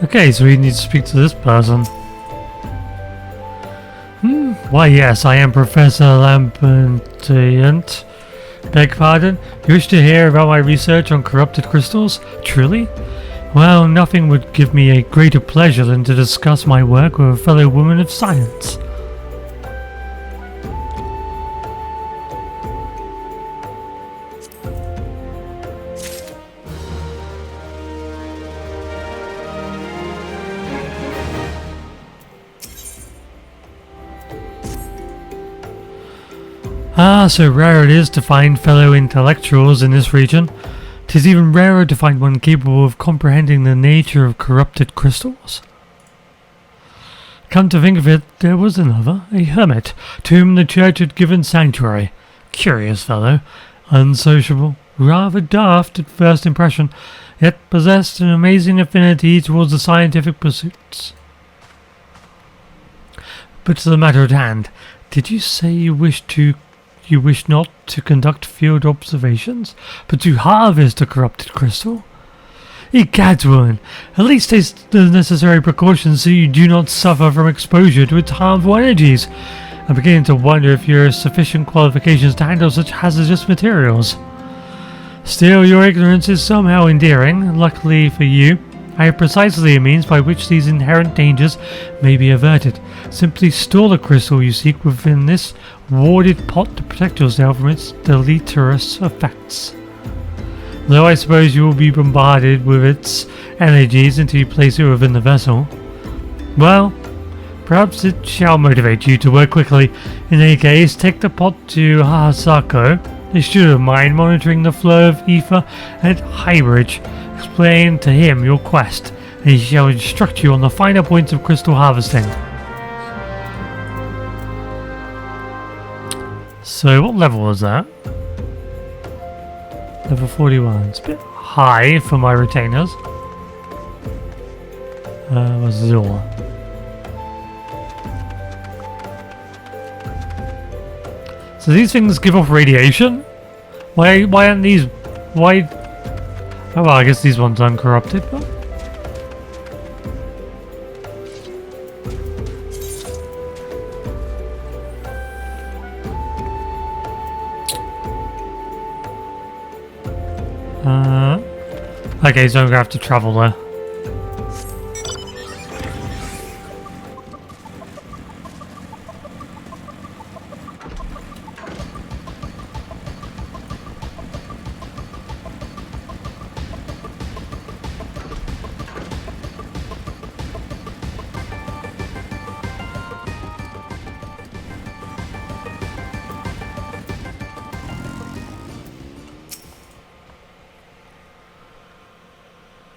Okay, so we need to speak to this person. Why yes, I am Professor Lampentient. Beg pardon? You wish to hear about my research on corrupted crystals? Truly? Well, nothing would give me a greater pleasure than to discuss my work with a fellow woman of science. Ah, so rare it is to find fellow intellectuals in this region. 'Tis even rarer to find one capable of comprehending the nature of corrupted crystals. Come to think of it, there was another, a hermit, to whom the church had given sanctuary. Curious fellow, unsociable, rather daft at first impression, yet possessed an amazing affinity towards the scientific pursuits. But to the matter at hand, did you say you wish not to conduct field observations, but to harvest a corrupted crystal? Egads, woman, at least take the necessary precautions so you do not suffer from exposure to its harmful energies. I'm beginning to wonder if you have sufficient qualifications to handle such hazardous materials. Still, your ignorance is somehow endearing. Luckily for you, I have precisely a means by which these inherent dangers may be averted. Simply store the crystal you seek within this warded pot to protect yourself from its deleterious effects. Though I suppose you will be bombarded with its energies until you place it within the vessel. Well, perhaps it shall motivate you to work quickly. In any case, take the pot to Hasako. They should mind monitoring the flow of ether at Highbridge. Explain to him your quest, and he shall instruct you on the finer points of crystal harvesting. So, what level was that? Level 41. It's a bit high for my retainers. What's Zor? So these things give off radiation? Why aren't these... Why... Oh well, I guess these ones are uncorrupted, but... Okay, so I'm gonna have to travel there.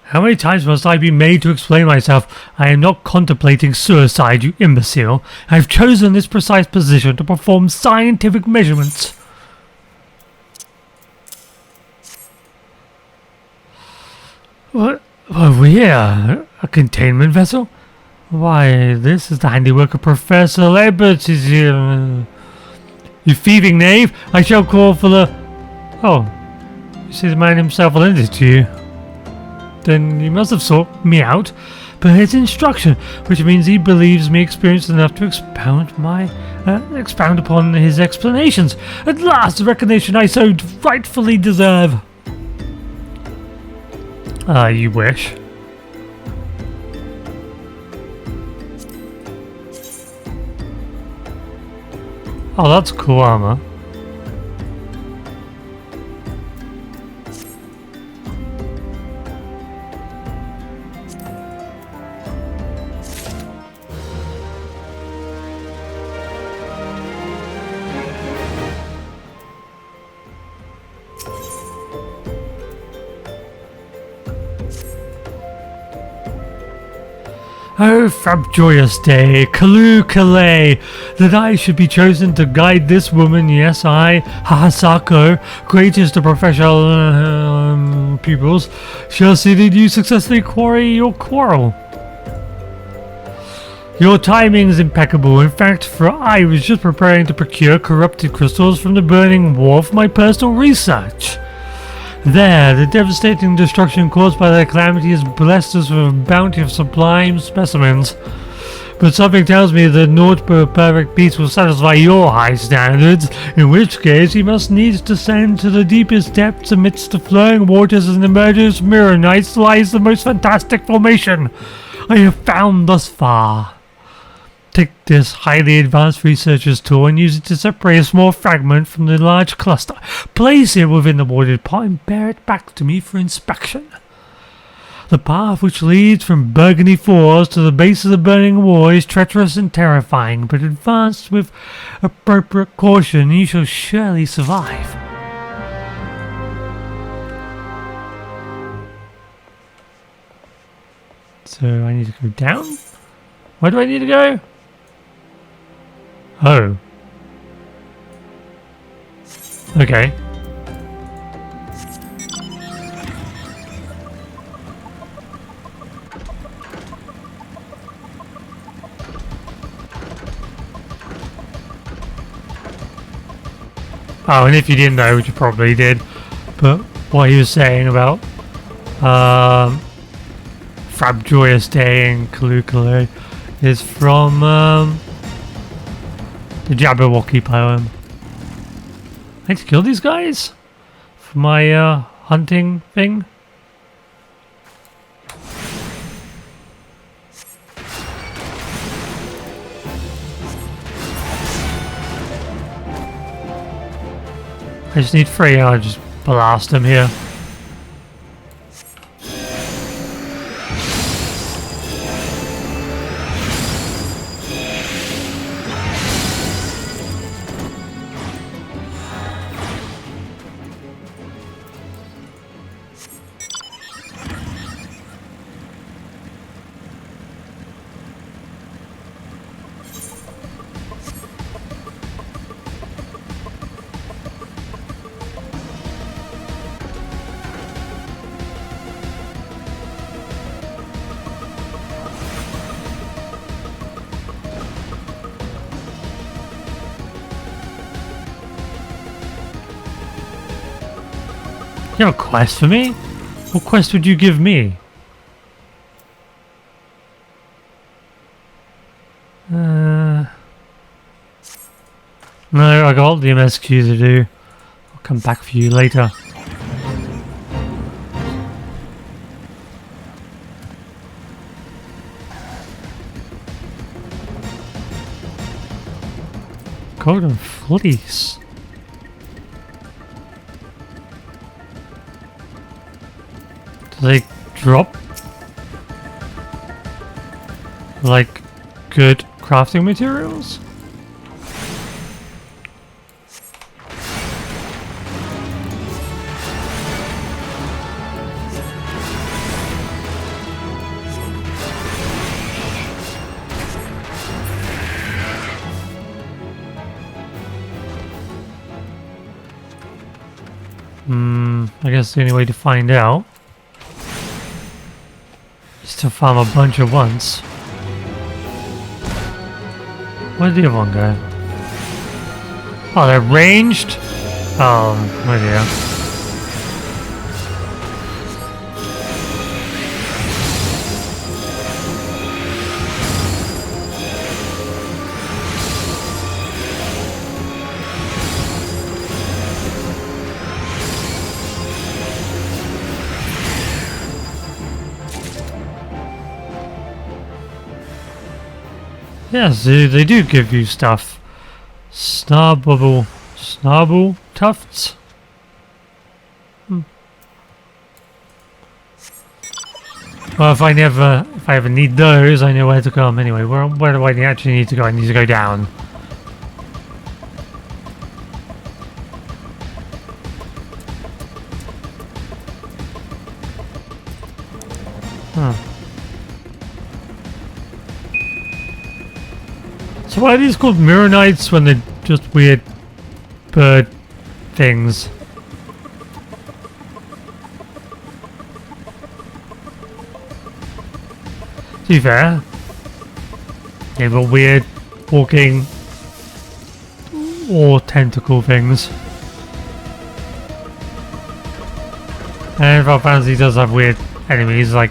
How many times must I be made to explain myself? I am not contemplating suicide, you imbecile. I have chosen this precise position to perform scientific measurements. What over here? A containment vessel? Why, this is the handiwork of Professor Lebert. You thieving knave! I shall call for the... Oh, you see the man himself lent it to you. Then he must have sought me out per his instruction, which means he believes me experienced enough to expound upon his explanations. At last, the recognition I so rightfully deserve. You wish. Oh, that's cool armor. Oh, frabjoyous day, Kalu Kalay, that I should be chosen to guide this woman, yes, I, Hasako, greatest of professional pupils, shall see that you successfully quarry your quarrel. Your timing is impeccable, in fact, for I was just preparing to procure corrupted crystals from the burning wharf for my personal research. There, the devastating destruction caused by the calamity has blessed us with a bounty of sublime specimens. But something tells me that naught but a perfect beast will satisfy your high standards, in which case you must needs descend to the deepest depths amidst the flowing waters and emerges mirror nights lies the most fantastic formation I have found thus far. Take this highly advanced researcher's tool and use it to separate a small fragment from the large cluster. Place it within the watered pot and bear it back to me for inspection. The path which leads from Burgundy Falls to the base of the burning wall is treacherous and terrifying, but advanced with appropriate caution, you shall surely survive. So I need to go down? Where do I need to go? Oh. Okay. Oh, and if you didn't know, which you probably did, but what he was saying about Frab Joyous Day in Kalukalo is from the Jabberwocky poem. I need to kill these guys for my hunting thing. I just need 3 and I'll just blast them here. You have a quest for me? What quest would you give me? No, I got the MSQ to do. I'll come back for you later. Golden Fleece. Do they drop like good crafting materials? I guess the only way to find out is to farm a bunch at once. Where did the other one go? Oh, they're ranged? Oh, my dear. Yes, they do give you stuff. Snarble tufts. Well, if I ever need those, I know where to come. Anyway, where do I actually need to go? I need to go down. Huh. So why are these called Mirror Knights when they're just weird bird things? To be fair, they were weird walking or tentacle things. And Final Fantasy does have weird enemies like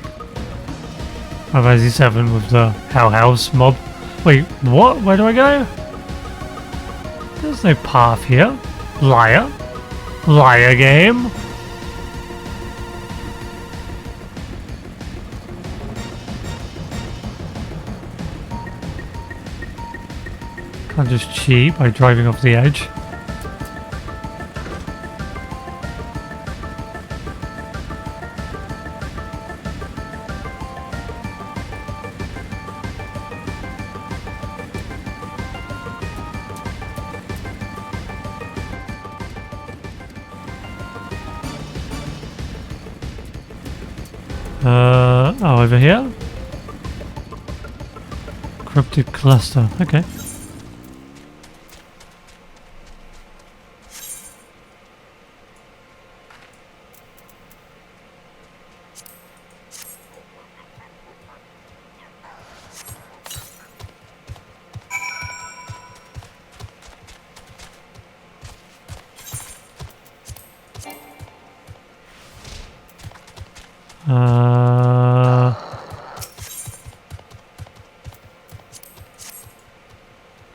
Final Fantasy 7 with the Hell House mob. Wait, what? Where do I go? There's no path here. Liar. Liar game. Can't just cheat by driving off the edge. Oh, over here? Corrupted cluster, okay.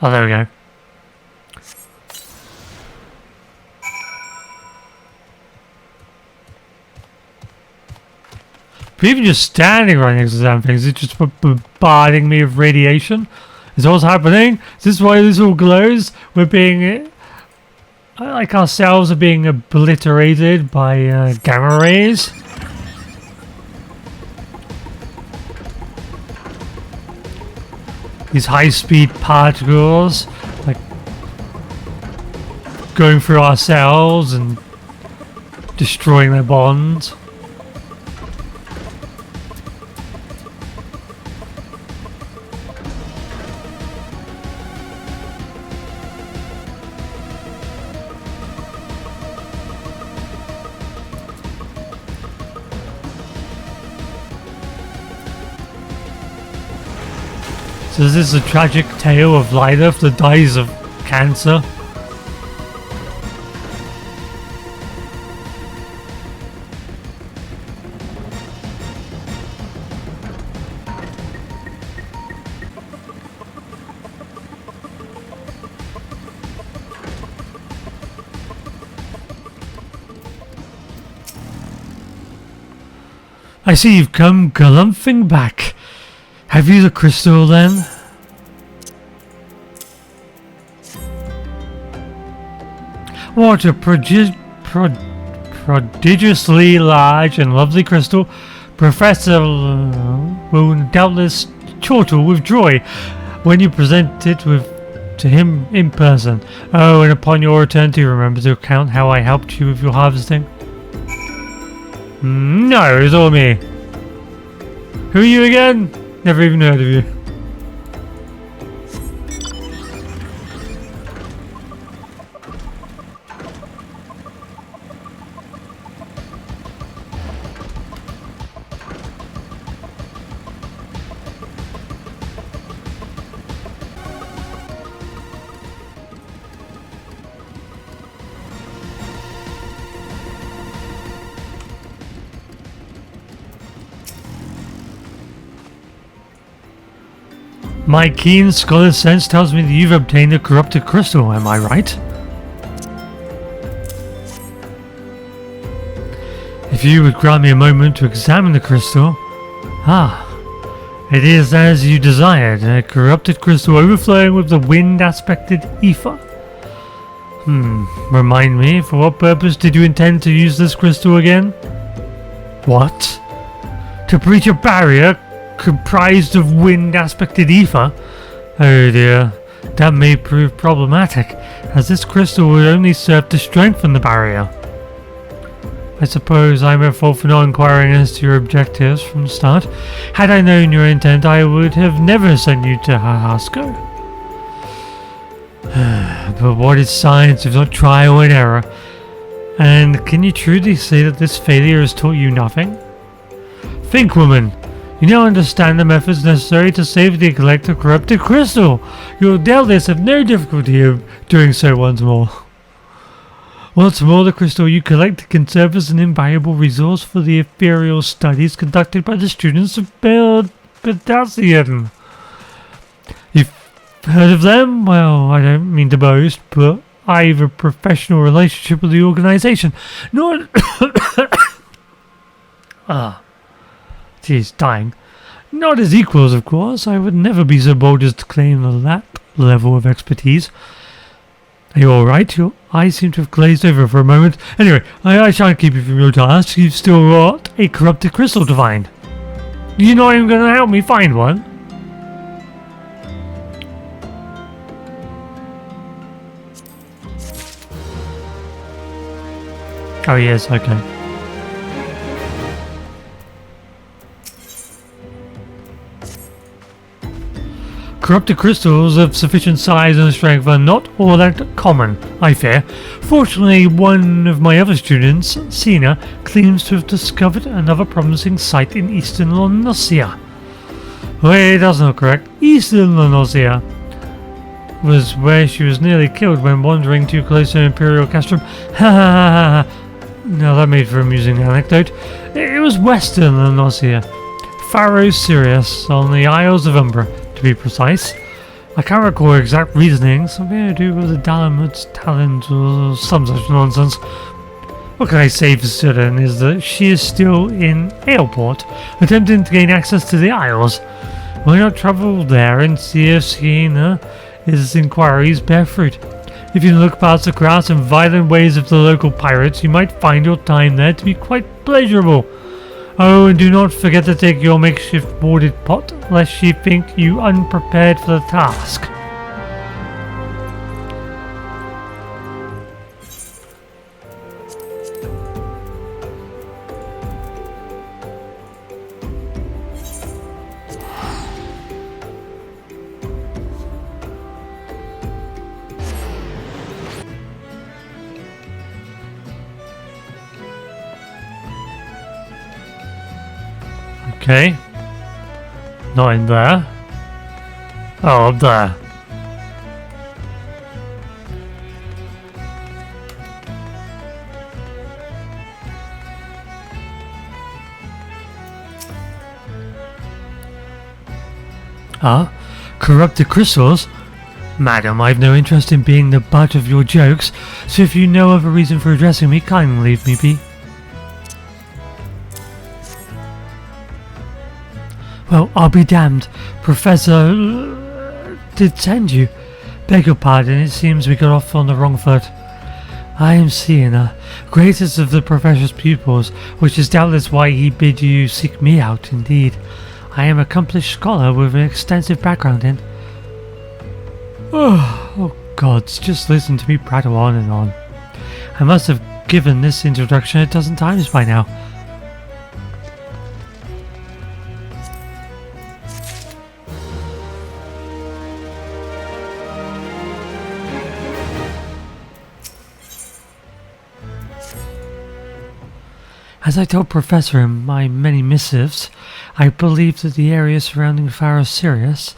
Oh, there we go. But even just standing right next to the damn things, it's just bombarding me with radiation. Is that what's happening? Is this why this all glows? We're being... like ourselves are being obliterated by gamma rays? These high-speed particles, like, going through our cells and destroying their bonds. So is this a tragic tale of Lilith that dies of cancer? I see you've come galumphing back. Have you the crystal then? What a prodigiously large and lovely crystal. Professor will doubtless chortle with joy when you present it to him in person. Oh, and upon your return, do remember to recount how I helped you with your harvesting? No, it's all me. Who are you again? Never even heard of you. My keen scholar's sense tells me that you've obtained a corrupted crystal, am I right? If you would grant me a moment to examine the crystal... Ah, it is as you desired, a corrupted crystal overflowing with the wind-aspected ether. Remind me, for what purpose did you intend to use this crystal again? What? To breach a barrier comprised of wind-aspected ether? Oh dear, that may prove problematic, as this crystal would only serve to strengthen the barrier. I suppose I'm at fault for not inquiring as to your objectives from the start. Had I known your intent, I would have never sent you to Hahasko. But what is science if not trial and error? And can you truly say that this failure has taught you nothing? Think, woman! You now understand the methods necessary to safely collect a corrupted crystal. You will doubtless have no difficulty of doing so once more. What's more, the crystal you collect can serve as an invaluable resource for the ethereal studies conducted by the students of Ascian. You've heard of them? Well, I don't mean to boast, but I have a professional relationship with the organization. Not... Geez, dying. Not as equals, of course. I would never be so bold as to claim that level of expertise. Are you alright? Your eyes seem to have glazed over for a moment. Anyway, I shan't keep you from your task. You've still got a corrupted crystal to find. You're not even going to help me find one? Oh yes, okay. Corrupted crystals of sufficient size and strength are not all that common, I fear. Fortunately, one of my other students, Sina, claims to have discovered another promising site in eastern Eorzea. Wait, that's not correct. Eastern Eorzea was where she was nearly killed when wandering too close to Imperial Castrum. Ha ha ha. Now that made for an amusing anecdote. It was western Eorzea. Pharaoh Sirius on the Isles of Umbra, to be precise. I can't recall exact reasoning, something to do with the Dalamud's talent or some such nonsense. What can I say for certain is that she is still in Aleport, attempting to gain access to the Isles. Why not travel there and see if his inquiries bear fruit? If you look past the crafts and violent ways of the local pirates, you might find your time there to be quite pleasurable. Oh, and do not forget to take your makeshift boarded pot, lest she think you unprepared for the task. Okay. Not in there. Oh, up there. Corrupted crystals? Madam, I've no interest in being the butt of your jokes, so if you know of a reason for addressing me, kindly leave me be. Well, I'll be damned. Professor did send you. Beg your pardon, it seems we got off on the wrong foot. I am Sienna, greatest of the professor's pupils, which is doubtless why he bid you seek me out, indeed. I am an accomplished scholar with an extensive background in... Oh gods, just listen to me prattle on and on. I must have given this introduction a dozen times by now. As I told Professor in my many missives, I believe that the area surrounding Pharaoh Sirius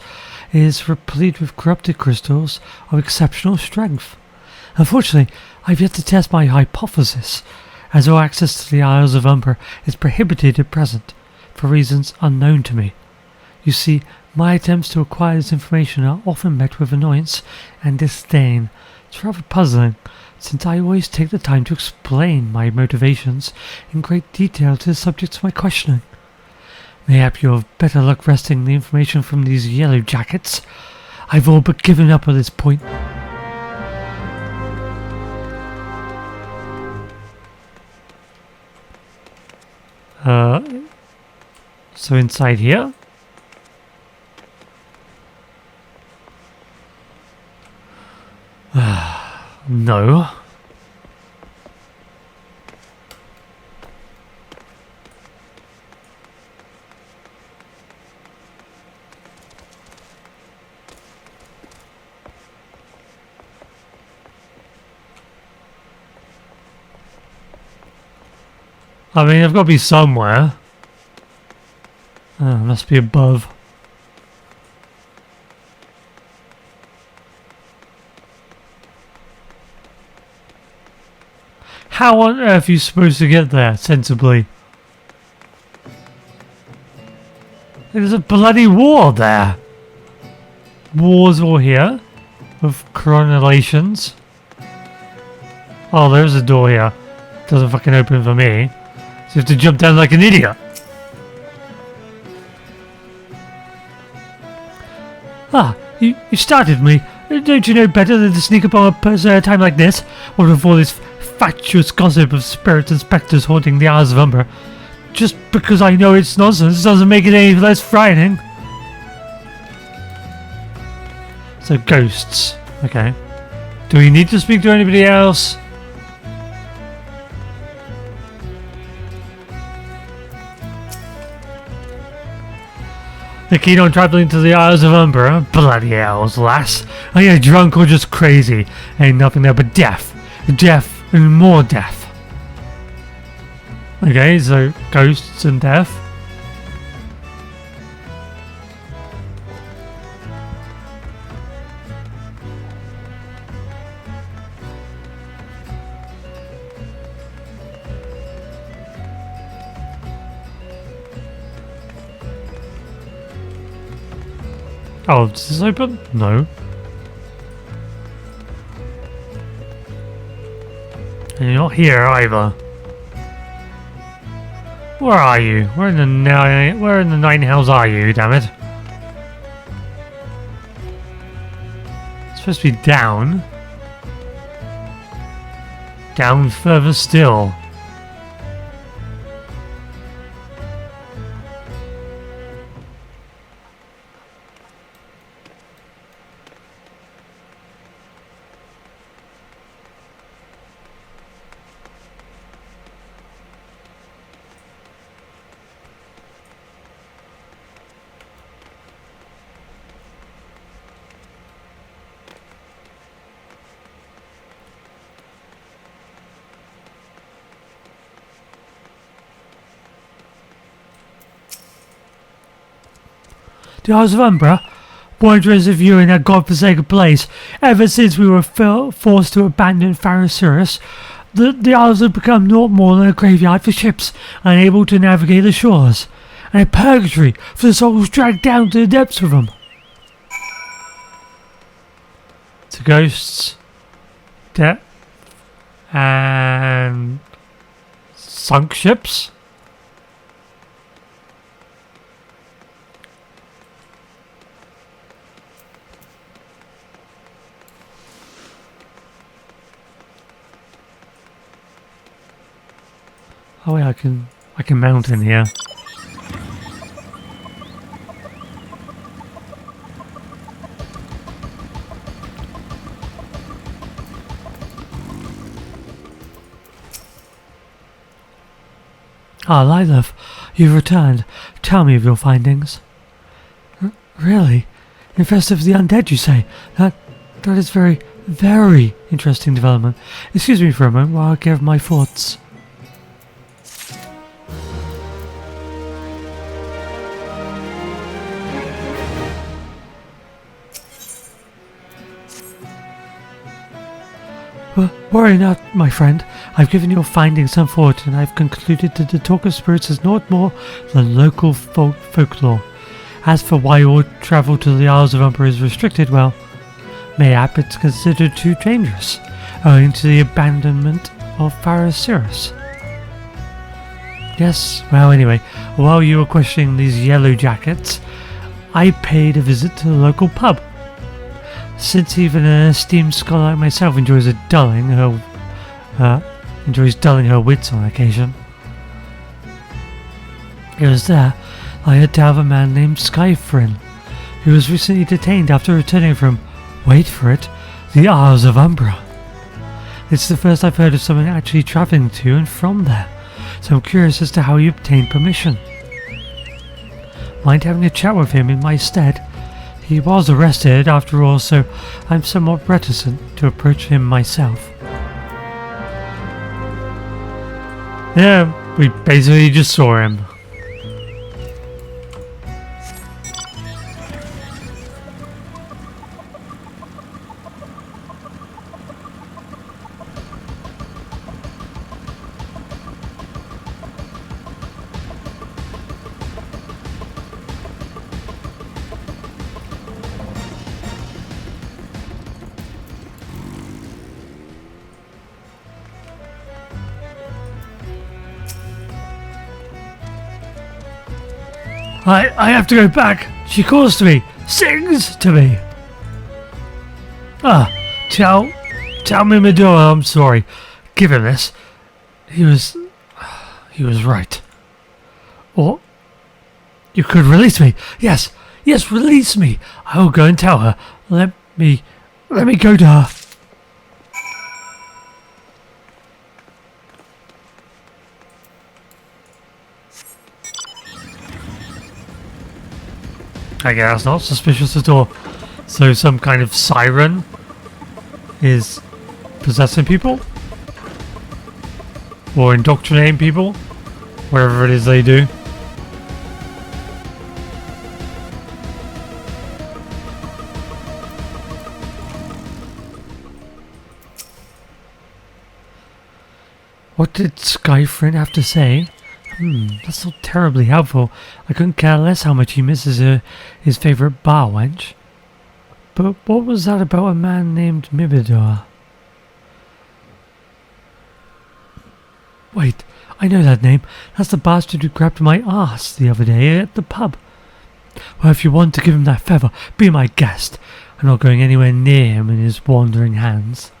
is replete with corrupted crystals of exceptional strength. Unfortunately, I've yet to test my hypothesis, as all access to the Isles of Umbra is prohibited at present, for reasons unknown to me. You see, my attempts to acquire this information are often met with annoyance and disdain. It's rather puzzling, since I always take the time to explain my motivations in great detail to the subjects of my questioning. Mayhap you have better luck wresting the information from these yellow jackets. I've all but given up at this point. So inside here? No. I mean, I've got to be somewhere. Oh, it must be above. How on earth are you supposed to get there sensibly? There's a bloody war there. Wars all here. With coronations. Oh, there's a door here. Doesn't fucking open for me. So you have to jump down like an idiot. Ah, you started me. Don't you know better than to sneak upon a person at a time like this? Or before this fatuous gossip of spirits and spectres haunting the Isles of Umber? Just because I know it's nonsense doesn't make it any less frightening. So ghosts. Okay. Do we need to speak to anybody else? They're keen on travelling to the Isles of Umber. Bloody hells, lass. Are you drunk or just crazy? Ain't nothing there but death. Death and more death. Okay, so ghosts and death. Oh, is this open? No. And you're not here either. Where are you? Where in the nine hells are you, damn it? It's supposed to be down. Down further still. The Isles of Umber, wanderers of you in that godforsaken place. Ever since we were forced to abandon Pharaoh's, the Isles have become naught more than a graveyard for ships unable to navigate the shores, and a purgatory for the souls dragged down to the depths of them. To ghosts, death, and sunk ships. Oh yeah, I can mount in here. Ah, Lilith, you've returned. Tell me of your findings. Really? Infested of the undead, you say? That is very, very interesting development. Excuse me for a moment while I give my thoughts. Worry not, my friend. I've given your findings some thought, and I've concluded that the talk of spirits is naught more than local folklore. As for why all travel to the Isles of Umber is restricted, well, mayhap it's considered too dangerous, owing to the abandonment of Pharaoh's. Yes, well anyway, while you were questioning these yellow jackets, I paid a visit to the local pub. Since even an esteemed scholar like myself enjoys dulling her wits on occasion. It was there I heard tell of a man named Skyfrin, who was recently detained after returning from, wait for it, the Isles of Umbra. It's the first I've heard of someone actually travelling to and from there, so I'm curious as to how he obtained permission. Mind having a chat with him in my stead? He was arrested after all, so I'm somewhat reticent to approach him myself. Yeah, we basically just saw him. I have to go back. She calls to me, sings to me. Tell me, Medora, I'm sorry. Give him this. He was right. Or you could release me. Yes, release me. I will go and tell her. Let me go to her. I guess not suspicious at all. So some kind of siren is possessing people? Or indoctrinating people? Whatever it is they do. What did Skyfrin have to say? That's not terribly helpful. I couldn't care less how much he misses his favourite bar wench. But what was that about a man named Mimidor? Wait, I know that name. That's the bastard who grabbed my ass the other day at the pub. Well, if you want to give him that feather, be my guest. I'm not going anywhere near him and his wandering hands.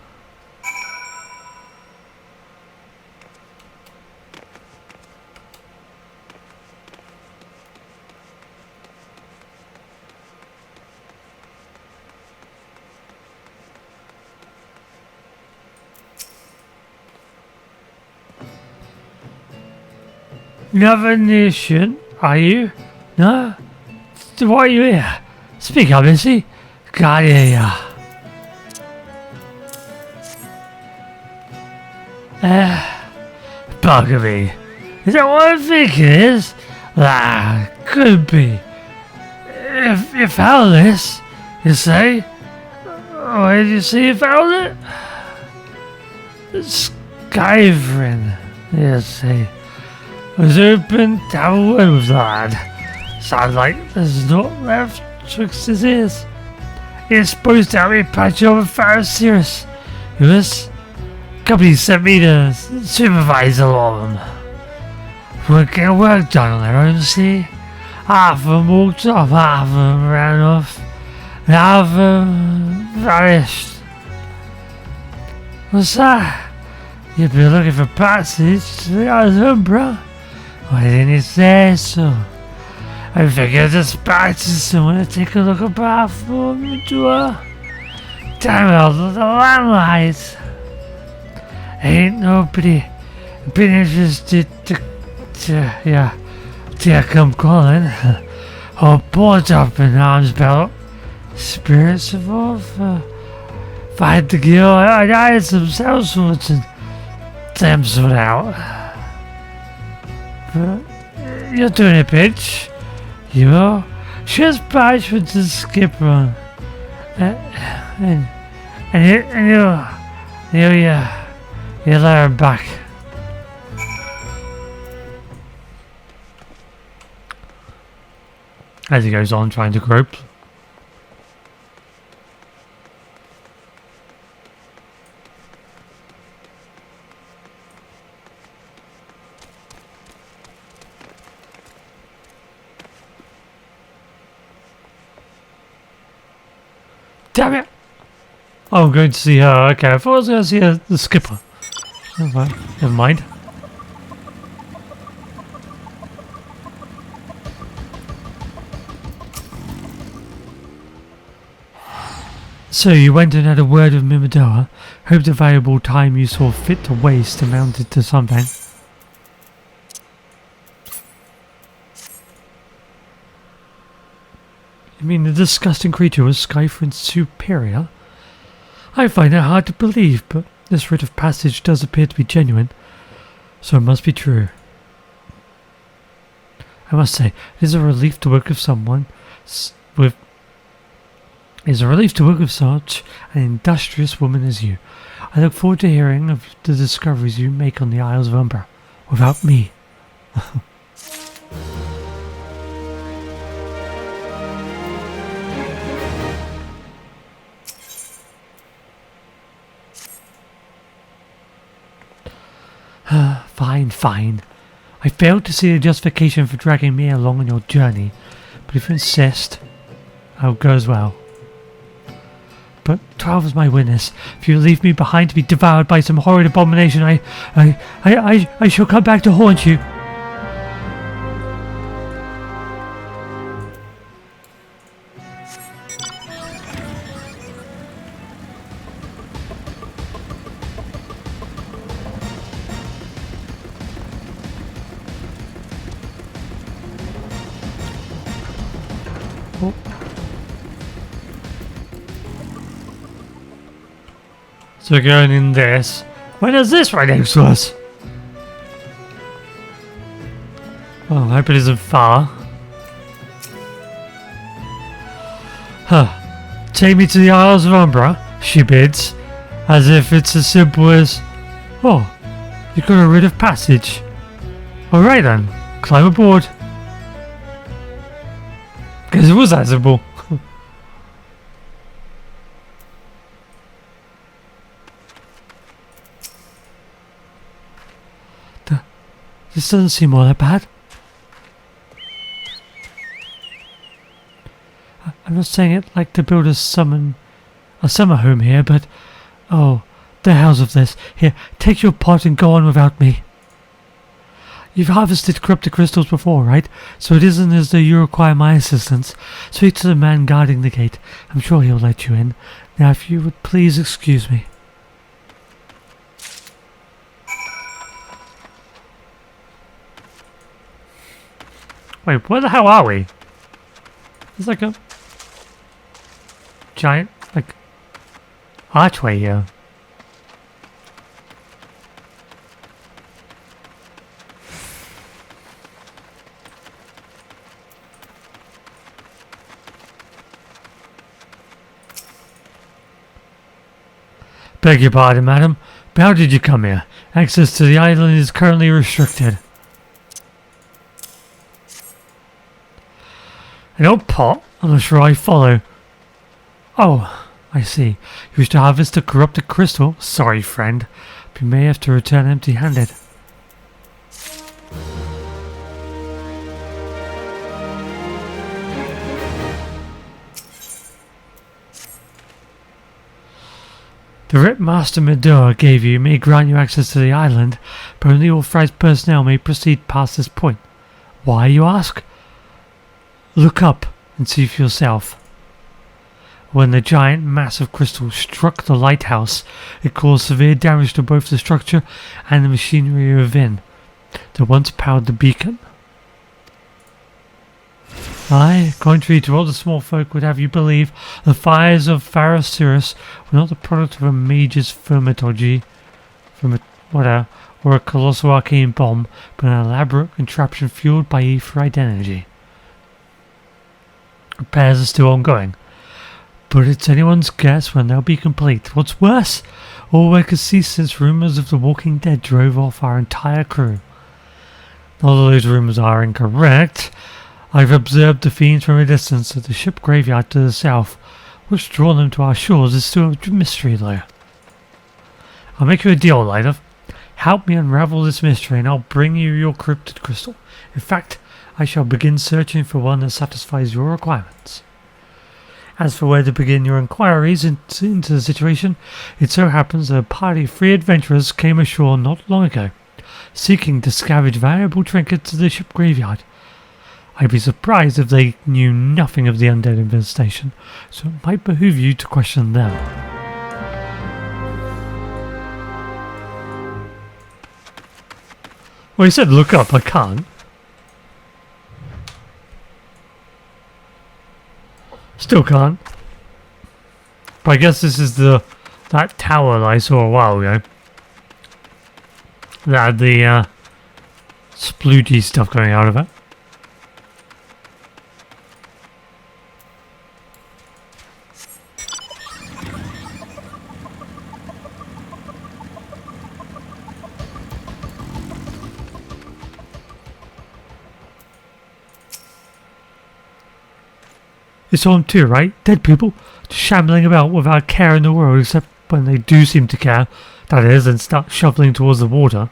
Another nation, are you? No? Why are you here? Speak up, Missy. God, yeah. Bugger me. Is that what I think it is? Could be. If you found this, you say? Where did you see you found it? Skyfrin, you say. Was open to have a word with the lad. Sounds like there's not left twixt his ears. He's supposed to have me patch over Pharisee. Who is? Company sent me to supervise a lot of them. We're getting work done on their own, see? Half of them walked off, half of them ran off, and half of them vanished. What's that? You've been looking for passage to the Umbra? Why didn't you say so? I figured dispatch someone to take a look about for me to her. Damn it, the landlights. Ain't nobody been interested to come calling. All boards up in arms belt. Spirits evolve. If I had to go, I'd hire some cell sorts and them sort out. You're doing it, bitch. You are. Just patch with the skipper. And you'll let her back. As he goes on trying to grope. Damn it! Oh, I'm going to see her. Okay, I thought I was going to see the skipper. Never mind. So you went and had a word with Mimidora. Hope the valuable time you saw fit to waste amounted to something. You mean the disgusting creature was Skyfrin's superior? I find it hard to believe, but this rite of passage does appear to be genuine, so it must be true. I must say, it is a relief to work with someone with. It is a relief to work with such an industrious woman as you. I look forward to hearing of the discoveries you make on the Isles of Umbra, without me. Fine. I failed to see a justification for dragging me along on your journey, but if you insist, I'll go as well. But 12 is my witness. If you leave me behind to be devoured by some horrid abomination, I shall come back to haunt you. Oh. So we're going in this. When is this right next to us? Oh, I hope it isn't far. Huh. Take me to the Isles of Umbra, she bids, as if it's as simple as, oh, you got a writ of passage. Alright then, climb aboard. Because it was that simple. This doesn't seem all that bad. I'm not saying it like to build a summer home here, but oh, the hells of this. Here, take your pot and go on without me. You've harvested corrupted crystals before, right? So it isn't as though you require my assistance. Speak to the man guarding the gate. I'm sure he'll let you in. Now, if you would please excuse me. Wait, where the hell are we? There's like a giant, like, archway here. Beg your pardon, madam, but how did you come here? Access to the island is currently restricted. An old pot? I'm not sure I follow. Oh, I see. You wish to harvest a corrupted crystal? Sorry, friend, but you may have to return empty-handed. The writ Master Medora gave you may grant you access to the island, but only authorized personnel may proceed past this point. Why, you ask? Look up and see for yourself. When the giant mass of crystal struck the lighthouse, it caused severe damage to both the structure and the machinery within that once powered the beacon. Aye, contrary to what the small folk would have you believe, the fires of Pharasirus were not the product of a mage's vermitology, or a colossal arcane bomb, but an elaborate contraption fueled by aetherite energy. Repairs are still ongoing, but it's anyone's guess when they'll be complete. What's worse, all work has ceased since rumours of the Walking Dead drove off our entire crew. Although those rumours are incorrect, I've observed the fiends from a distance at the ship graveyard to the south. What's drawn them to our shores is still a mystery, though. I'll make you a deal, Lyda. Help me unravel this mystery and I'll bring you your cryptid crystal. In fact, I shall begin searching for one that satisfies your requirements. As for where to begin your inquiries into the situation, it so happens that a party of 3 adventurers came ashore not long ago, seeking to scavenge valuable trinkets to the ship graveyard. I'd be surprised if they knew nothing of the undead infestation, so it might behoove you to question them. Well, he said look up, I can't. Still can't. But I guess this is that tower that I saw a while ago. That had the sploogey stuff going out of it. You saw them too, right? Dead people, just shambling about without a care in the world, except when they do seem to care, that is, and start shoveling towards the water.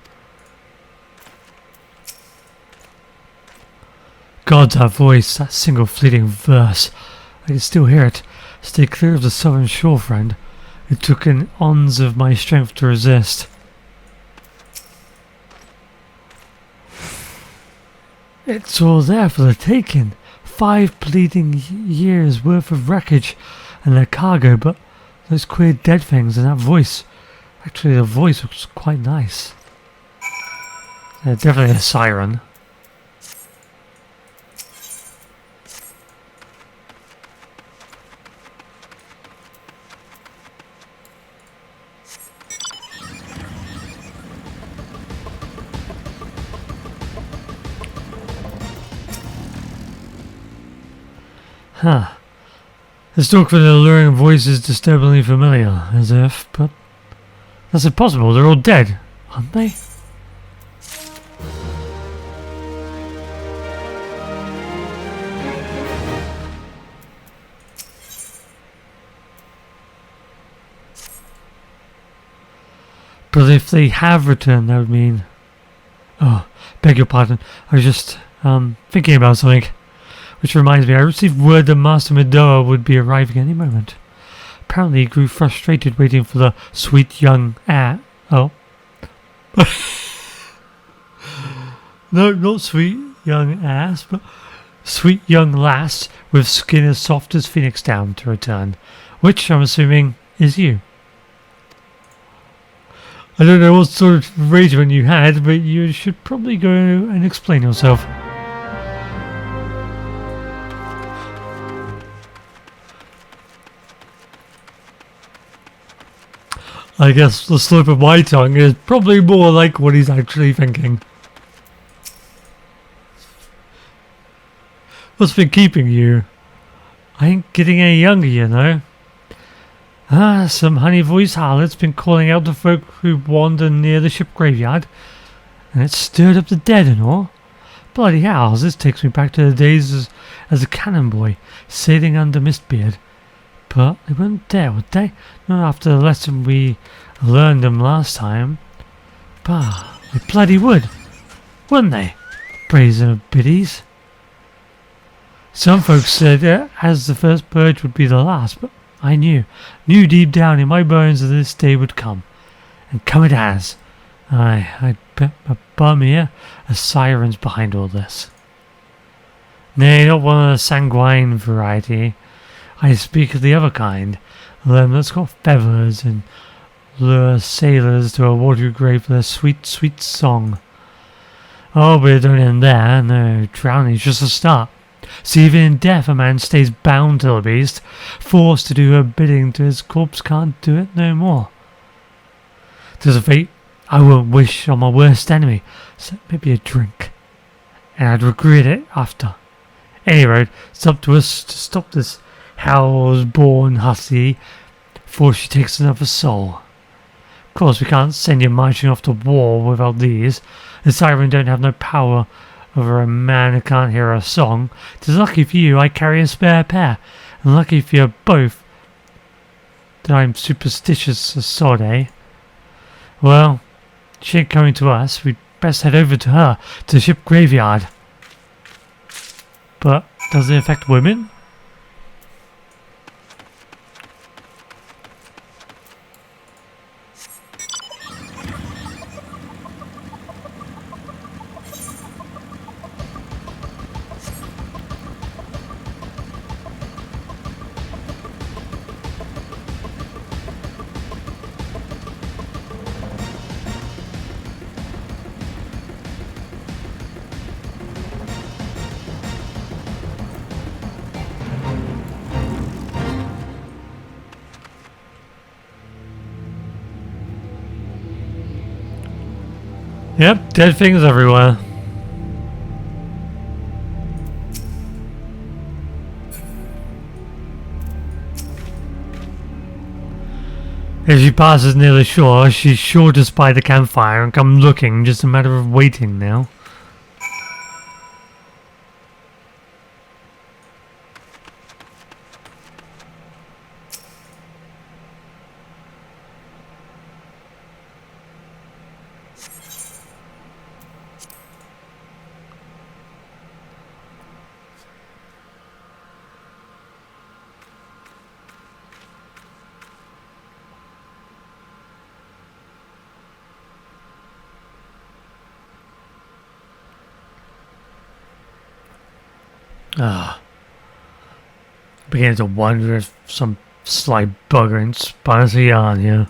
God, that voice, that single fleeting verse. I can still hear it. Stay clear of the southern shore, friend. It took an ounce of my strength to resist. It's all there for the taking. 5 bleeding years worth of wreckage and their cargo, but those queer dead things and that voice. Actually, the voice looks quite nice. Definitely a siren. Huh. This talk with the alluring voice is disturbingly familiar, as if, but that's impossible, they're all dead, aren't they? But if they have returned, that would mean... Oh, beg your pardon, I was just thinking about something. Which reminds me, I received word that Master Medoa would be arriving any moment. Apparently he grew frustrated waiting for the sweet young Oh. No, not sweet young ass, but sweet young lass with skin as soft as phoenix down to return. Which, I'm assuming, is you. I don't know what sort of arrangement you had, but you should probably go and explain yourself. I guess the slip of my tongue is probably more like what he's actually thinking. What's been keeping you? I ain't getting any younger, you know. Some honey-voiced harlot's been calling out to folk who wander near the ship graveyard, and it's stirred up the dead and all. Bloody hell, this takes me back to the days as a cannon boy, sailing under Mistbeard. But they wouldn't dare, would they? Not after the lesson we learned them last time. Bah, they bloody would, wouldn't they? Brazen biddies. Some folks said as the first purge would be the last, but I knew deep down in my bones that this day would come. And come it has. I'd bet my bum here a siren's behind all this. Nay, not one of the sanguine variety. I speak of the other kind, them that's got feathers and lure sailors to a watery grave for their sweet, sweet song. Oh, but it don't end there. No, drowning's just a start. See, even in death a man stays bound to the beast, forced to do her bidding till his corpse can't do it no more. 'Tis a fate I won't wish on my worst enemy, except maybe a drink, and I'd regret it after. Anyway, it's up to us to stop this house-born hussy before she takes another soul. Of course, we can't send you marching off to war without these. The siren don't have no power over a man who can't hear a song. 'Tis lucky for you I carry a spare pair, and lucky for you both that I'm superstitious as sod, eh? Well, she ain't coming to us. We'd best head over to her, to the ship graveyard. But does it affect women? Yep, dead things everywhere. If she passes near the shore, she's sure to spy the campfire and come looking, just a matter of waiting now. Ah. Beginning to wonder if some sly bugger inspires the yarn here.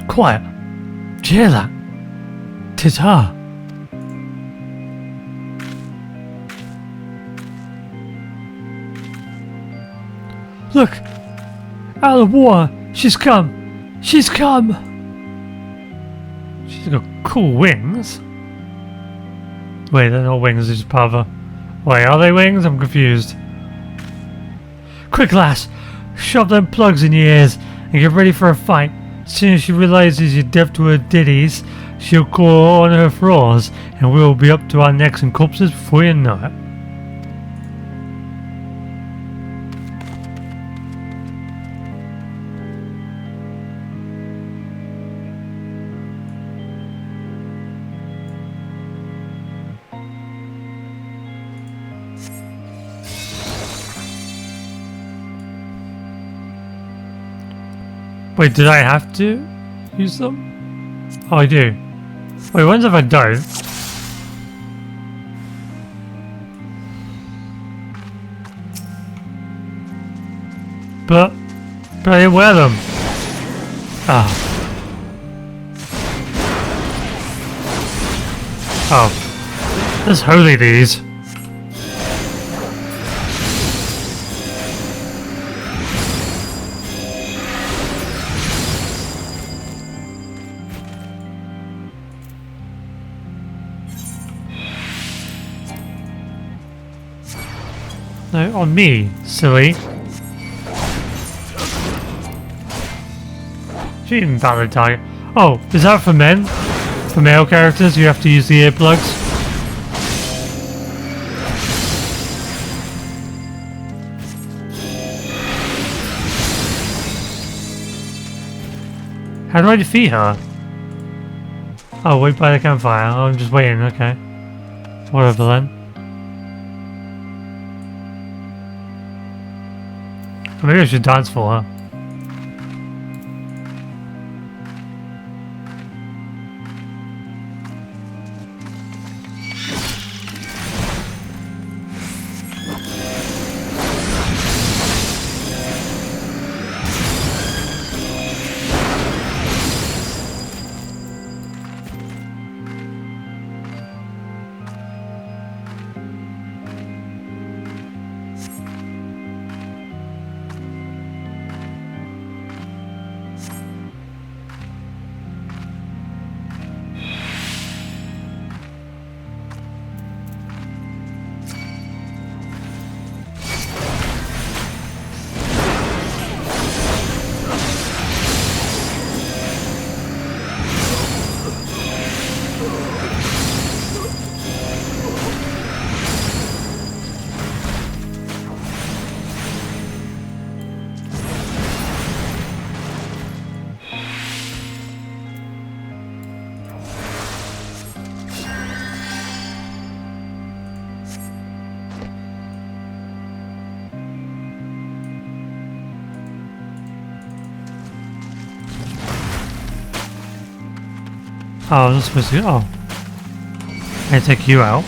Quiet. Did you hear that? 'Tis her. Look! Out of the water! She's come! She's come! She's got cool wings. Wait, they're not wings, they're just part of her. Wait, are they wings? I'm confused. Quick, lass! Shove them plugs in your ears and get ready for a fight. As soon as she realizes you're deaf to her ditties, she'll call on her thralls, and we'll be up to our necks in corpses before you know it. Wait, did I have to use them? Oh, I do. Wait, what if I don't? But I didn't wear them. Ah. Oh. Let's holy these. No, on me, silly. She didn't valid target. Oh, is that for men? For male characters, you have to use the earplugs? How do I defeat her? Oh, wait by the campfire. Oh, I'm just waiting, okay. Whatever then. Maybe I should dance for her. Oh, I was supposed to. Oh. I take you out.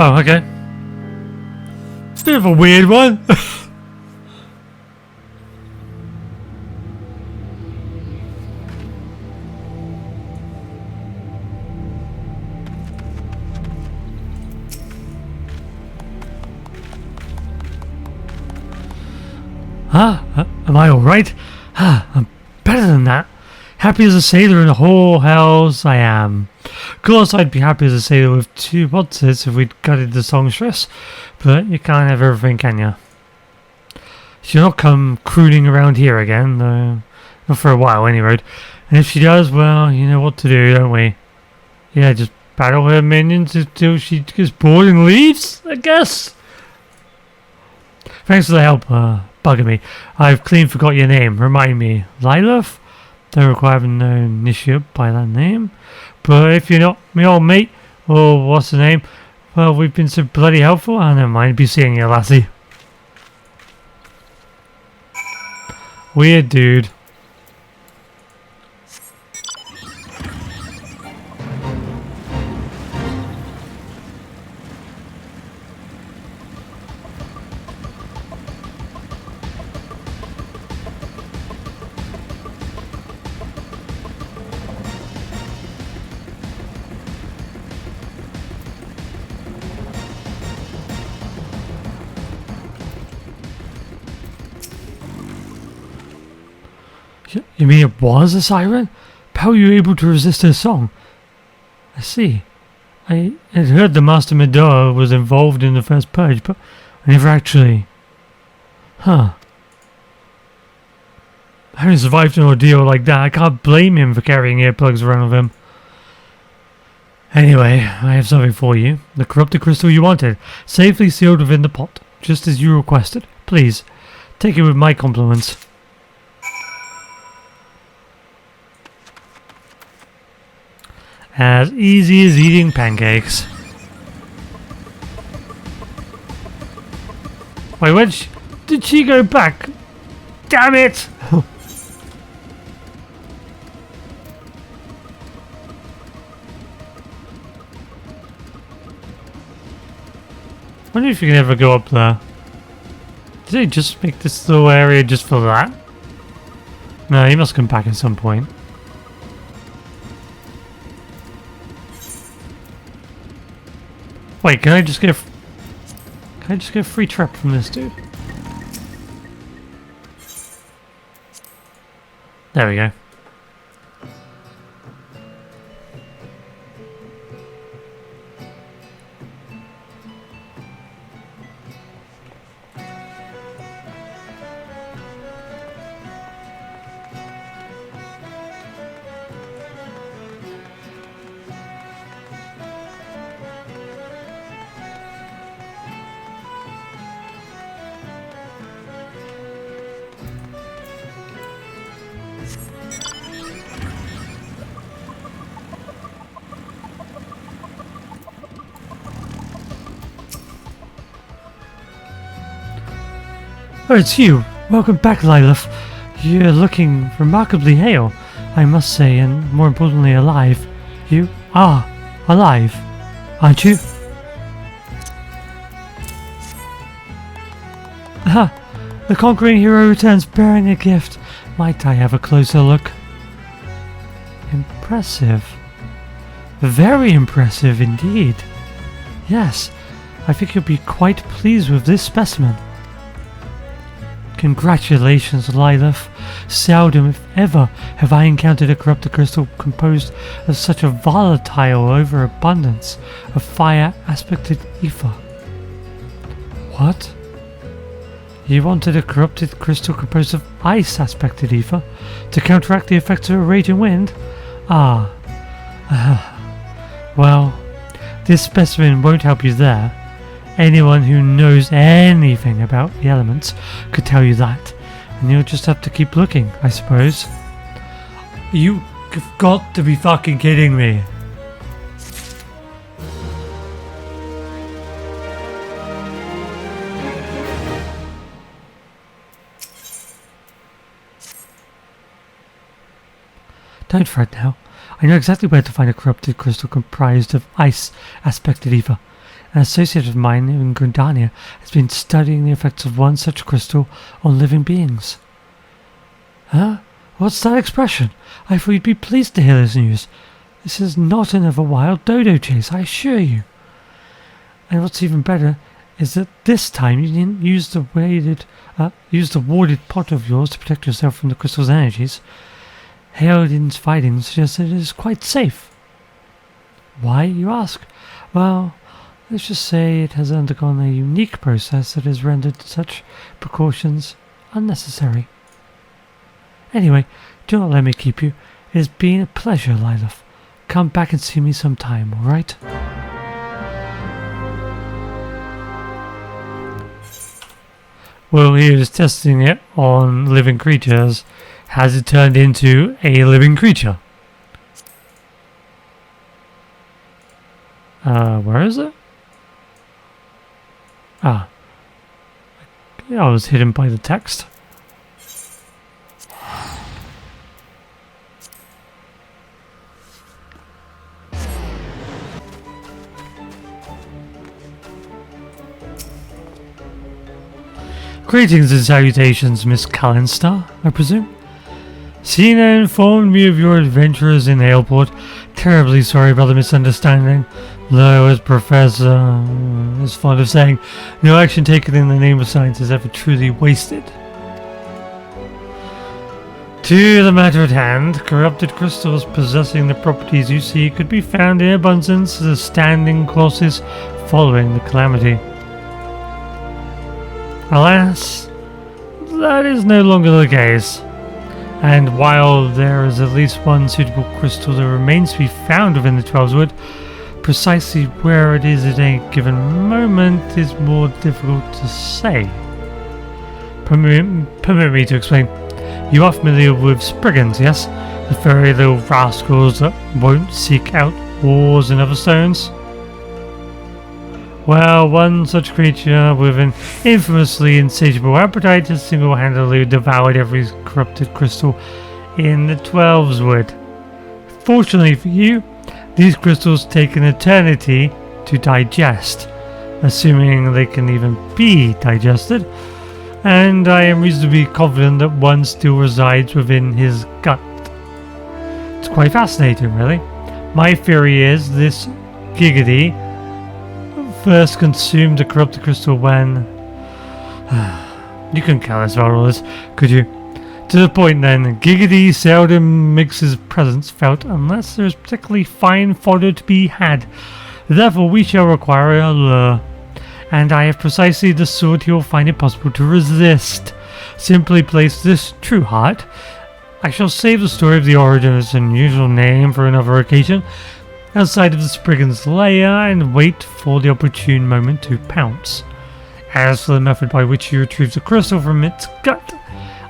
Oh, okay. It's a bit of a weird one. Huh? Am I alright? I'm better than that. Happy as a sailor in the whole hells I am. Of course I'd be happy as a sailor with 2 monsters if we'd gutted the songstress, but you can't have everything, can ya? She'll not come crooning around here again, though. Not for a while, anyway. And if she does, well, you know what to do, don't we? Yeah, just battle her minions until she gets bored and leaves, I guess. Thanks for the help, bugging me. I've clean forgot your name. Remind me. Lilith? Don't require no initiate by that name. But if you're not my old mate, or what's the name? Well, we've been so bloody helpful. I don't mind be seeing you, lassie. Weird dude. You mean it was a siren? How were you able to resist her song? I see. I had heard the Master Medora was involved in the first purge, but I never actually... Huh. Having survived an ordeal like that, I can't blame him for carrying earplugs around with him. Anyway, I have something for you. The corrupted crystal you wanted, safely sealed within the pot, just as you requested. Please, take it with my compliments. As easy as eating pancakes. Wait, when did she go back? Damn it! Wonder if you can ever go up there. Did they just make this little area just for that? No, he must come back at some point. Wait, can I just get a free trap from this dude? There we go. Oh, it's you. Welcome back, Lilith. You're looking remarkably hale, I must say, and more importantly, alive. You are alive, aren't you? Aha! The conquering hero returns bearing a gift. Might I have a closer look? Impressive. Very impressive indeed. Yes, I think you'll be quite pleased with this specimen. Congratulations, Lilith. Seldom, if ever, have I encountered a corrupted crystal composed of such a volatile overabundance of fire-aspected ether. What? You wanted a corrupted crystal composed of ice-aspected ether to counteract the effects of a raging wind? Ah. Well, this specimen won't help you there. Anyone who knows anything about the elements could tell you that, and you'll just have to keep looking, I suppose. You've got to be fucking kidding me. Don't fret now. I know exactly where to find a corrupted crystal comprised of ice-aspected ether. An associate of mine in Gridania has been studying the effects of one such crystal on living beings. Huh? What's that expression? I thought you'd be pleased to hear this news. This is not another wild dodo chase, I assure you. And what's even better is that this time you didn't use the warded pot of yours to protect yourself from the crystal's energies. Hayodin's findings suggest that it is quite safe. Why, you ask? Well, let's just say it has undergone a unique process that has rendered such precautions unnecessary. Anyway, do not let me keep you. It has been a pleasure, Lilith. Come back and see me sometime, alright? Well, he was testing it on living creatures. Has it turned into a living creature? Where is it? Ah. I was hidden by the text. Greetings and salutations, Miss Kalinstar, I presume. Sina informed me of your adventures in Aleport. Terribly sorry about the misunderstanding. Though, as Professor is fond of saying, no action taken in the name of science is ever truly wasted. To the matter at hand, corrupted crystals possessing the properties you see could be found in abundance as standing clauses following the calamity. Alas, that is no longer the case. And while there is at least one suitable crystal that remains to be found within the Twelveswood, precisely where it is at any given moment is more difficult to say. Permit me to explain. You are familiar with Spriggans, yes? The furry little rascals that won't seek out ores and other stones? Well, one such creature with an infamously insatiable appetite has single-handedly devoured every corrupted crystal in the Twelveswood. Fortunately for you, these crystals take an eternity to digest, assuming they can even be digested, and I am reasonably confident that one still resides within his gut. It's quite fascinating, really. My theory is this Giggity first consumed the corrupted crystal when... You couldn't count as well, this, could you? To the point then, Giggity seldom makes his presence felt unless there is particularly fine fodder to be had. Therefore we shall require a lure. And I have precisely the sort he will find it possible to resist. Simply place this true heart. I shall save the story of the origin of its unusual name for another occasion, outside of the Spriggan's lair, and wait for the opportune moment to pounce. As for the method by which you retrieve the crystal from its gut,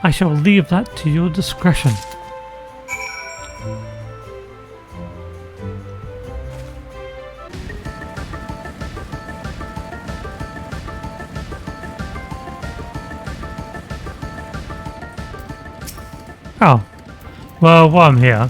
I shall leave that to your discretion. Oh, well, while I'm here,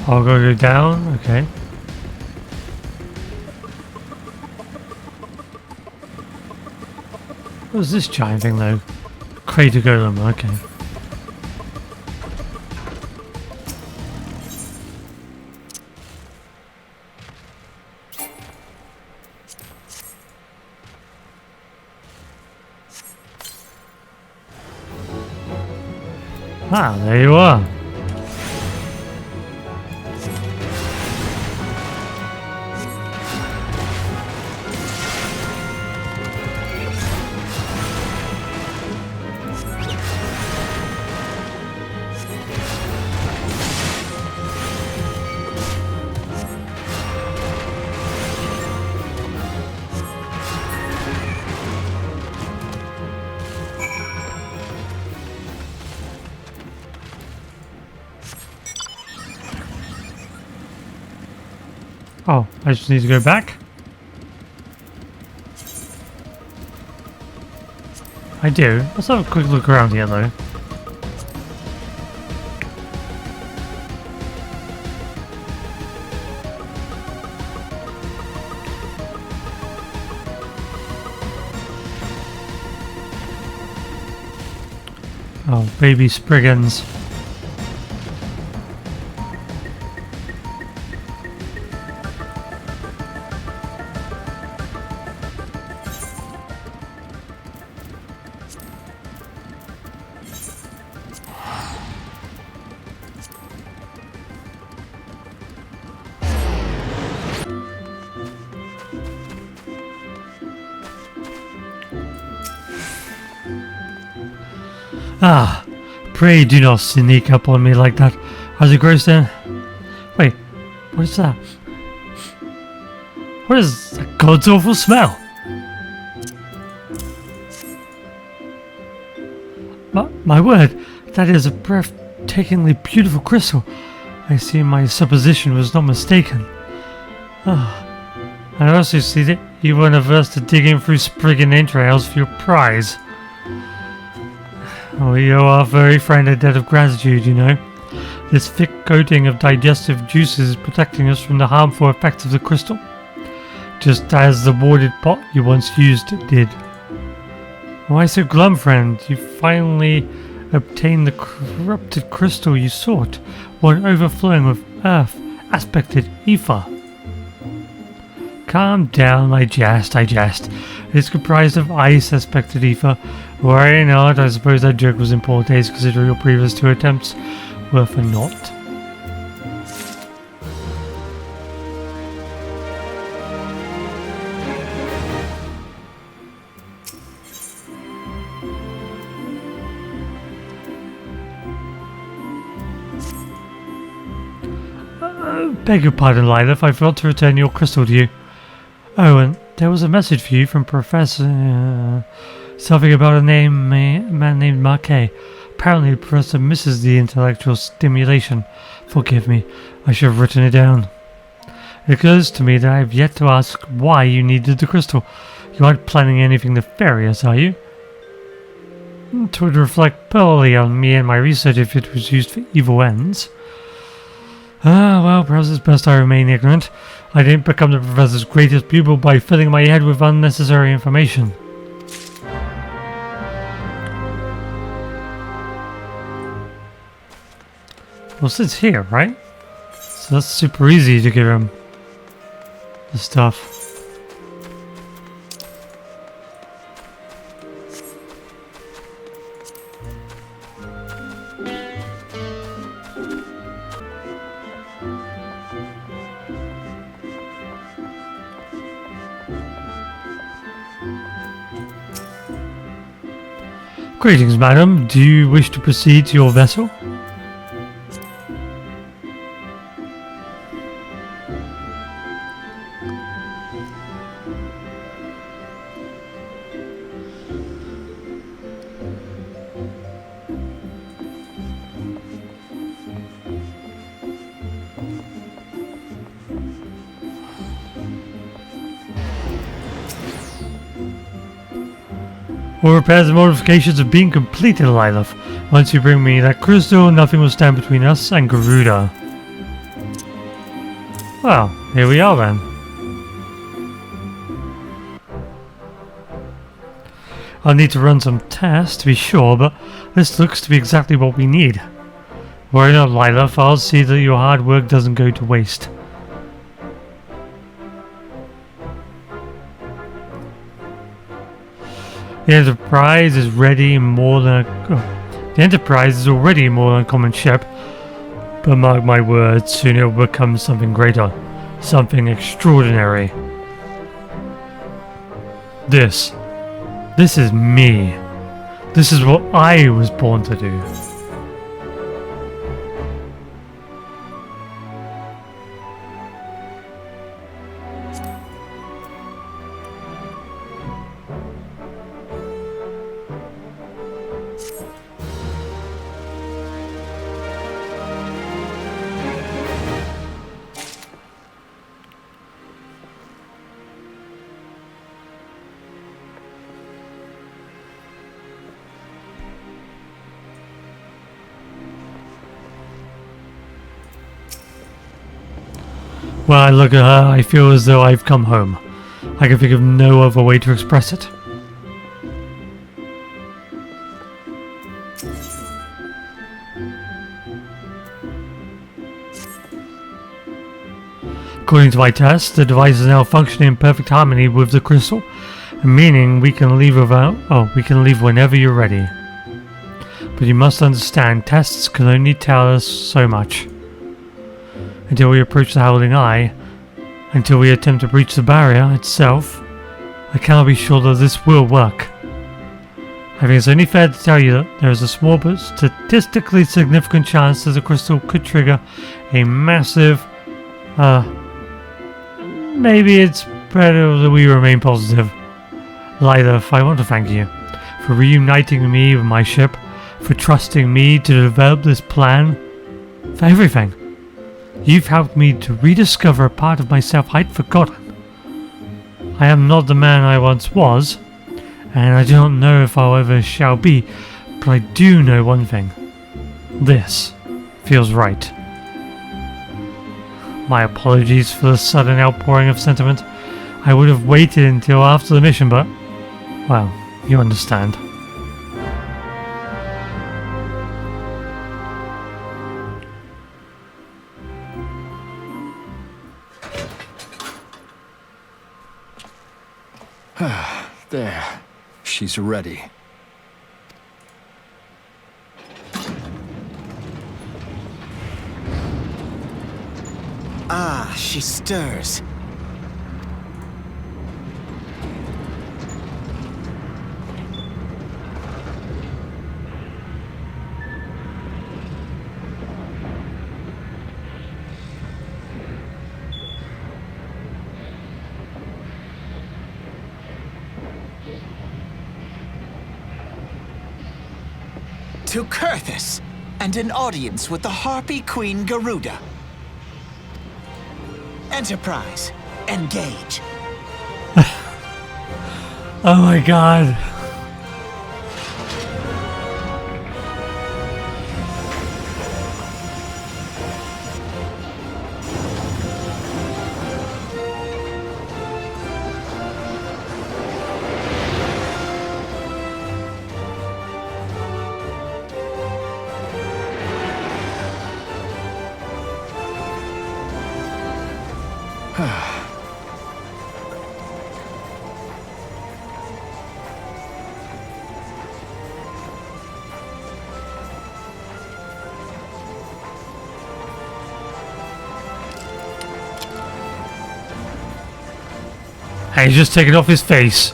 I'll go down, okay. What was this giant thing though? Crater Golem, okay. Ah, there you are. Oh, I just need to go back? I do. Let's have a quick look around here though. Oh, baby Spriggans. Ah, pray do not sneak up on me like that. As it grows then. Wait, what is that? What is that god's awful smell? My word, that is a breathtakingly beautiful crystal. I see my supposition was not mistaken. Ah, I also see that you weren't averse to digging through Spriggan entrails for your prize. Oh, you are very friend a debt of gratitude, you know. This thick coating of digestive juices is protecting us from the harmful effects of the crystal, just as the warded pot you once used did. Why so glum, friend? You finally obtained the corrupted crystal you sought, one overflowing with earth, aspected ether. Calm down, I jest. It is comprised of ice, aspected ether. Worry not, I suppose that joke was in poor taste considering your previous 2 attempts were for naught. Beg your pardon, Lilith, I forgot to return your crystal to you. Oh, and there was a message for you from Professor... something about a man named Marquet. Apparently the Professor misses the intellectual stimulation. Forgive me, I should have written it down. It occurs to me that I have yet to ask why you needed the crystal. You aren't planning anything nefarious, are you? It would reflect poorly on me and my research if it was used for evil ends. Ah, well, perhaps it's best I remain ignorant. I didn't become the Professor's greatest pupil by filling my head with unnecessary information. Well, it's here, right? So that's super easy to give him the stuff. Greetings, madam. Do you wish to proceed to your vessel? All repairs and modifications have been completed, Lilith. Once you bring me that crystal, nothing will stand between us and Garuda. Well, here we are then. I'll need to run some tests to be sure, but this looks to be exactly what we need. Worry not, Lilith, I'll see that your hard work doesn't go to waste. The Enterprise is already more than a common ship, but mark my words, soon it will become something greater, something extraordinary. This is me. This is what I was born to do. When I look at her, I feel as though I've come home. I can think of no other way to express it. According to my test, the device is now functioning in perfect harmony with the crystal, meaning we can leave whenever you're ready. But you must understand, tests can only tell us so much. Until we approach the Howling Eye, until we attempt to breach the barrier itself, I cannot be sure that this will work. I think it's only fair to tell you that there is a small but statistically significant chance that the crystal could trigger a massive, maybe it's better that we remain positive. Lytha, I want to thank you for reuniting me with my ship, for trusting me to develop this plan, for everything. You've helped me to rediscover a part of myself I'd forgotten. I am not the man I once was, and I don't know if I ever shall be, but I do know one thing. This feels right. My apologies for the sudden outpouring of sentiment. I would have waited until after the mission, but, well, you understand. There. She's ready. Ah, she stirs. To Kurthus, and an audience with the Harpy Queen Garuda. Enterprise, engage. Oh my god. And he's just taking off his face.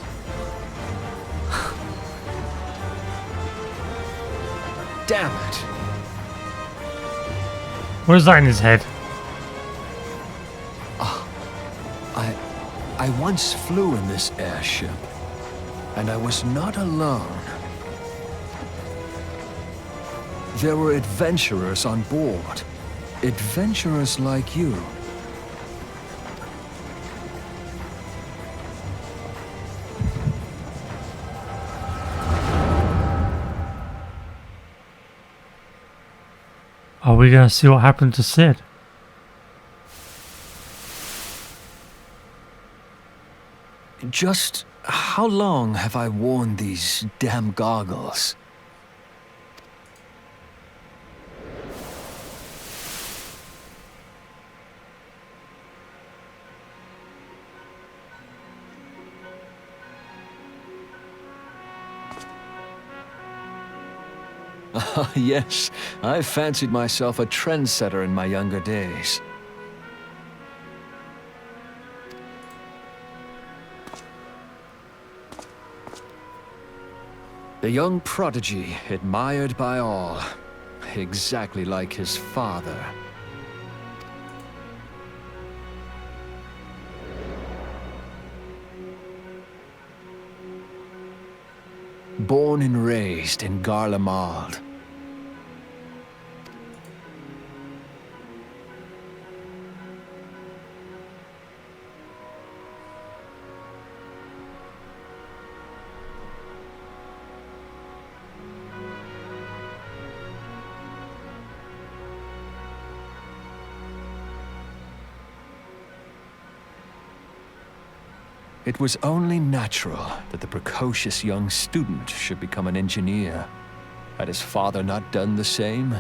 Damn it. What is that in his head? I once flew in this airship, and I was not alone. There were adventurers on board. Adventurers like you. Are we gonna see what happened to Sid? Just how long have I worn these damn goggles? Ah, yes, I fancied myself a trendsetter in my younger days. The young prodigy, admired by all, exactly like his father. Born and raised in Garlemald. It was only natural that the precocious young student should become an engineer. Had his father not done the same?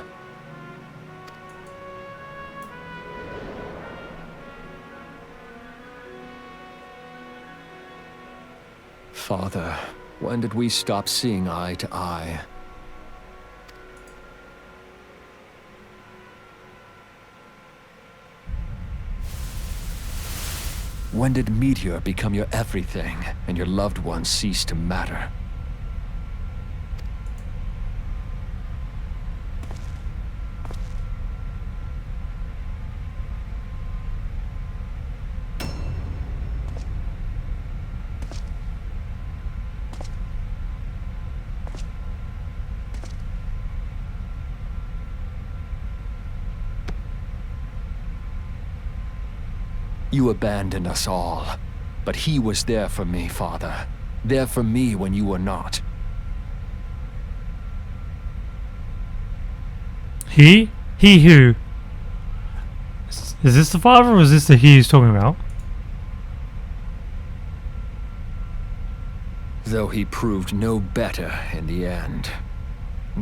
Father, when did we stop seeing eye to eye? When did Meteor become your everything and your loved ones cease to matter? You abandoned us all, but he was there for me, Father. There for me when you were not. He? He who? Is this the father or is this the he he's talking about? Though he proved no better in the end.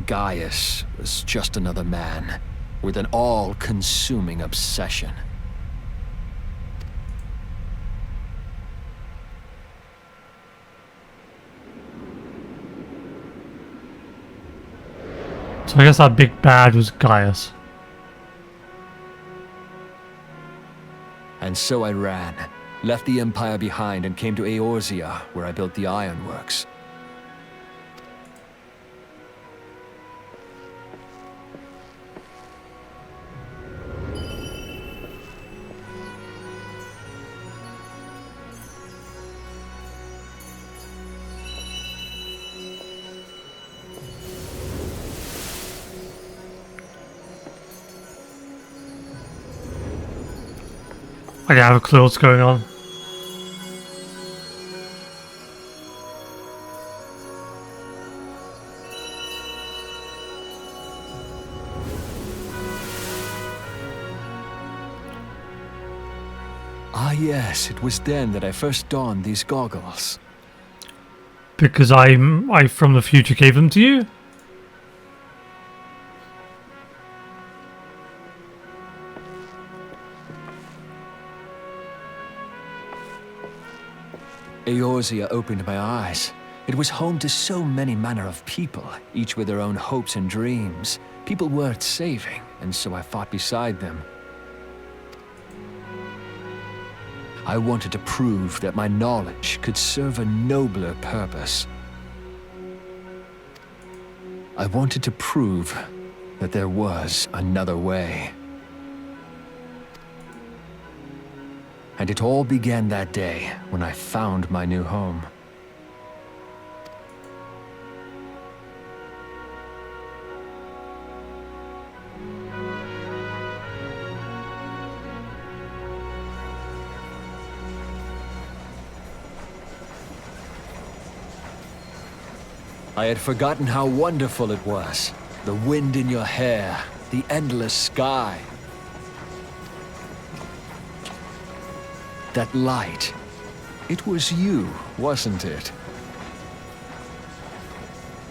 Gaius was just another man, with an all-consuming obsession. So I guess that big bad was Gaius. And so I ran, left the Empire behind and came to Eorzea, where I built the ironworks. I don't have a clue what's going on. Ah yes, it was then that I first donned these goggles. Because I from the future gave them to you? Eorzea opened my eyes. It was home to so many manner of people, each with their own hopes and dreams. People worth saving, and so I fought beside them. I wanted to prove that my knowledge could serve a nobler purpose. I wanted to prove that there was another way. And it all began that day when I found my new home. I had forgotten how wonderful it was. The wind in your hair, the endless sky. That light. It was you, wasn't it?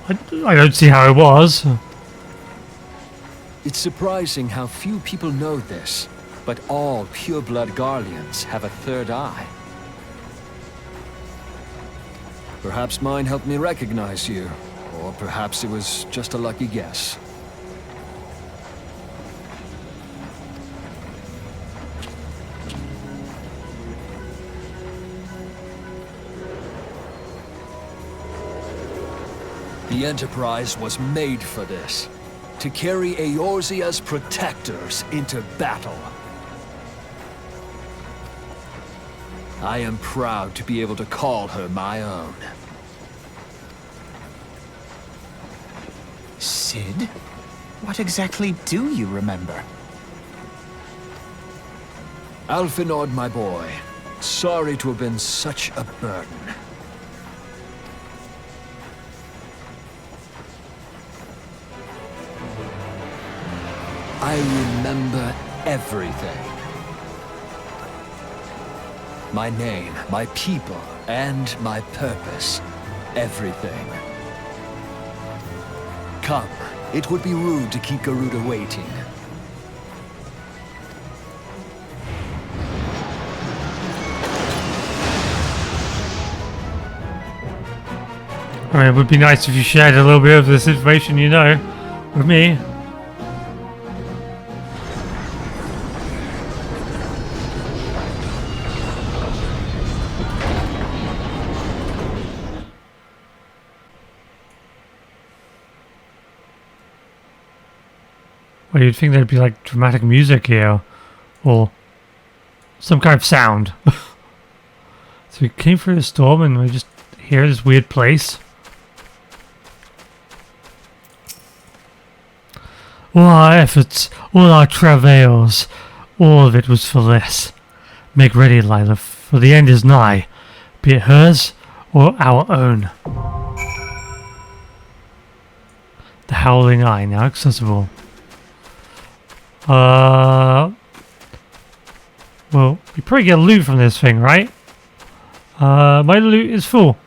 I don't see how it was. It's surprising how few people know this, but all pureblood Garleans have a third eye. Perhaps mine helped me recognize you, or perhaps it was just a lucky guess. The Enterprise was made for this, to carry Eorzea's protectors into battle. I am proud to be able to call her my own. Sid? What exactly do you remember? Alfinod, my boy, sorry to have been such a burden. I remember everything. My name, my people, and my purpose. Everything. Come. It would be rude to keep Garuda waiting. I mean, it would be nice if you shared a little bit of this information you know with me. Well, you'd think there'd be like dramatic music here, or some kind of sound. So we came through the storm and we're just here in this weird place. All our efforts, all our travails, all of it was for this. Make ready, Lila, for the end is nigh, be it hers or our own. The Howling Eye, now accessible. Well, we probably get loot from this thing, right? My loot is full.